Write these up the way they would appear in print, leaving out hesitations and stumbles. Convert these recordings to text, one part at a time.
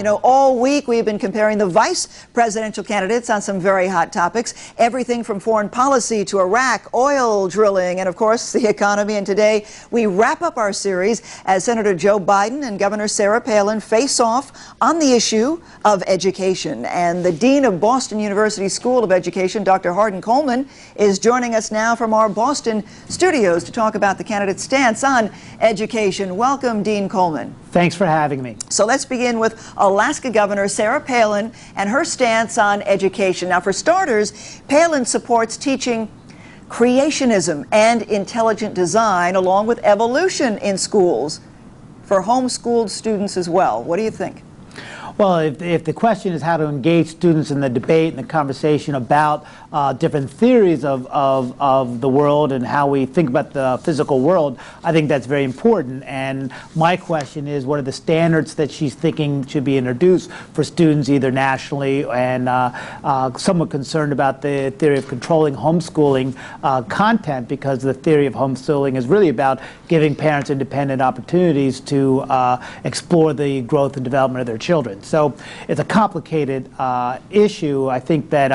know, all week we've been comparing the vice presidential candidates on some very hot topics, everything from foreign policy to Iraq, oil drilling, and of course the economy. And today we wrap up our series as Senator Joe Biden and Governor Sarah Palin face off on the issue of education. And the Dean of Boston University School of Education, Dr. Hardin Coleman, is joining us now from our Boston studios to talk about the candidate's stance on education. Welcome, Dean Coleman. Thanks for having me. So let's begin with Alaska Governor Sarah Palin and her stance on education. Now, for starters, Palin supports teaching creationism and intelligent design along with evolution in schools for homeschooled students as well. What do you think? Well, if the question is how to engage students in the debate and the conversation about different theories of the world and how we think about the physical world, I think that's very important. And my question is, what are the standards that she's thinking should be introduced for students either nationally, and somewhat concerned about the theory of controlling homeschooling content, because the theory of homeschooling is really about giving parents independent opportunities to explore the growth and development of their children. So it's a complicated issue. I think that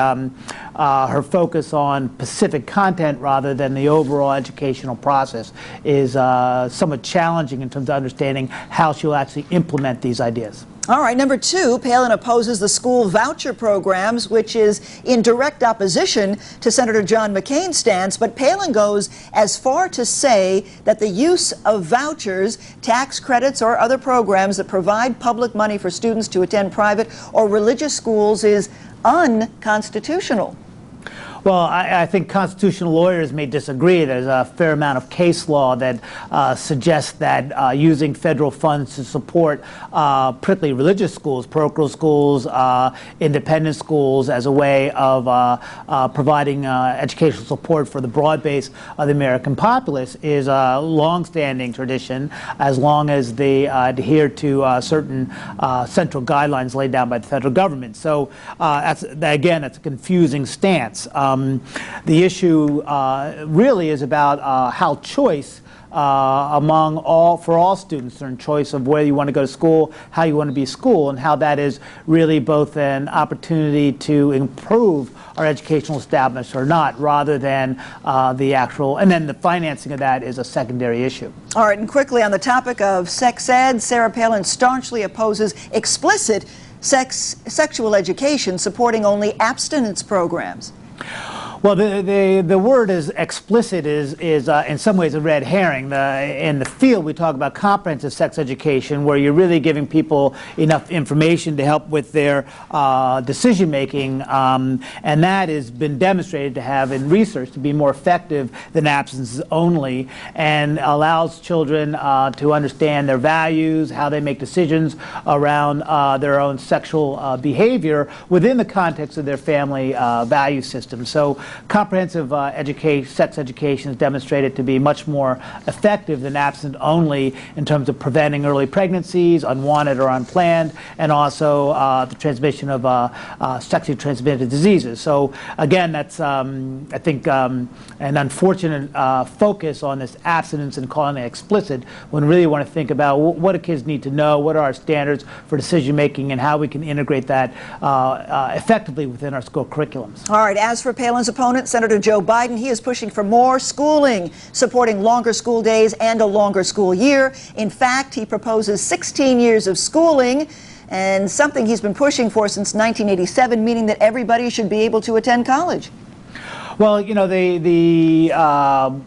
her focus on specific content rather than the overall educational process is somewhat challenging in terms of understanding how she'll actually implement these ideas. All right, number two, Palin opposes the school voucher programs, which is in direct opposition to Senator John McCain's stance. But Palin goes as far to say that the use of vouchers, tax credits, or other programs that provide public money for students to attend private or religious schools is unconstitutional. Well, I think constitutional lawyers may disagree. There's a fair amount of case law that suggests that using federal funds to support particularly religious schools, parochial schools, independent schools as a way of providing educational support for the broad base of the American populace is a long-standing tradition, as long as they adhere to certain central guidelines laid down by the federal government. So again, that's a confusing stance. The issue really is about how choice for all students, and choice of where you want to go to school, how you want to be school, and how that is really both an opportunity to improve our educational establishment or not, rather than the actual, and then the financing of that is a secondary issue. All right, and quickly on the topic of sex ed, Sarah Palin staunchly opposes explicit sexual education, supporting only abstinence programs. Well, the word is explicit is in some ways a red herring. In the field, we talk about comprehensive sex education, where you're really giving people enough information to help with their decision making, and that has been demonstrated to have in research to be more effective than abstinence only, and allows children to understand their values, how they make decisions around their own sexual behavior within the context of their family value system. So comprehensive sex education is demonstrated to be much more effective than abstinence only in terms of preventing early pregnancies, unwanted or unplanned, and also the transmission of sexually transmitted diseases. So again, that's I think an unfortunate focus on this abstinence and calling it explicit, when we really want to think about what do kids need to know, what are our standards for decision making, and how we can integrate that effectively within our school curriculums. All right, as for Palin's opponent, Senator Joe Biden, he is pushing for more schooling, supporting longer school days and a longer school year. In fact, he proposes 16 years of schooling, and something he's been pushing for since 1987, meaning that everybody should be able to attend college. Well, you know,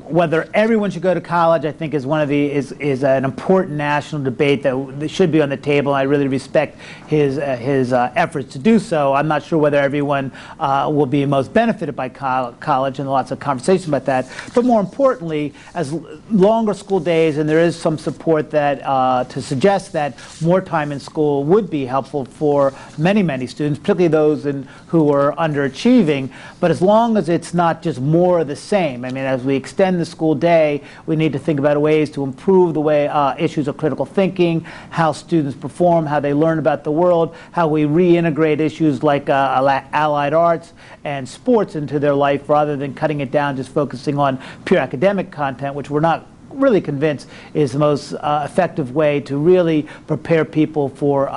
whether everyone should go to college, I think, is one of is an important national debate that should be on the table. I really respect his efforts to do so. I'm not sure whether everyone will be most benefited by college, and lots of conversation about that. But more importantly, as longer school days, and there is some support that to suggest that more time in school would be helpful for many students, particularly those who are underachieving. But as long as it's not just more of the same. I mean, as we extend the school day, we need to think about ways to improve the way issues of critical thinking, how students perform, how they learn about the world, how we reintegrate issues like allied arts and sports into their life, rather than cutting it down, just focusing on pure academic content, which we're not really convinced is the most effective way to really prepare people for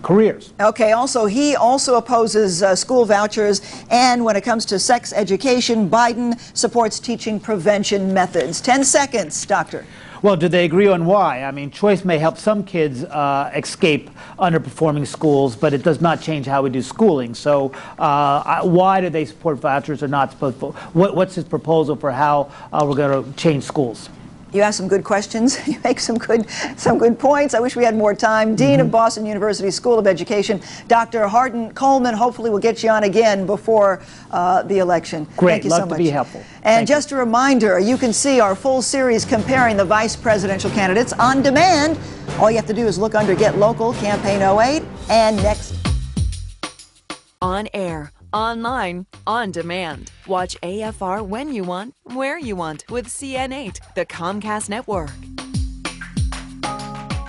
careers. Okay, he also opposes school vouchers, and when it comes to sex education, Biden supports teaching prevention methods. 10 seconds, Doctor. Well, do they agree on why? I mean, choice may help some kids escape underperforming schools, but it does not change how we do schooling. So why do they support vouchers or not supposed to? What's his proposal for how we're going to change schools? You ask some good questions. You make some good points. I wish we had more time. Dean of Boston University School of Education, Dr. Hardin Coleman. Hopefully we'll get you on again before the election. Great. Thank you so much. Love to be helpful. And just a reminder, you can see our full series comparing the vice presidential candidates on demand. All you have to do is look under Get Local, Campaign 08, and next. On air, online, on demand. Watch AFR when you want, where you want with CN8, the Comcast network.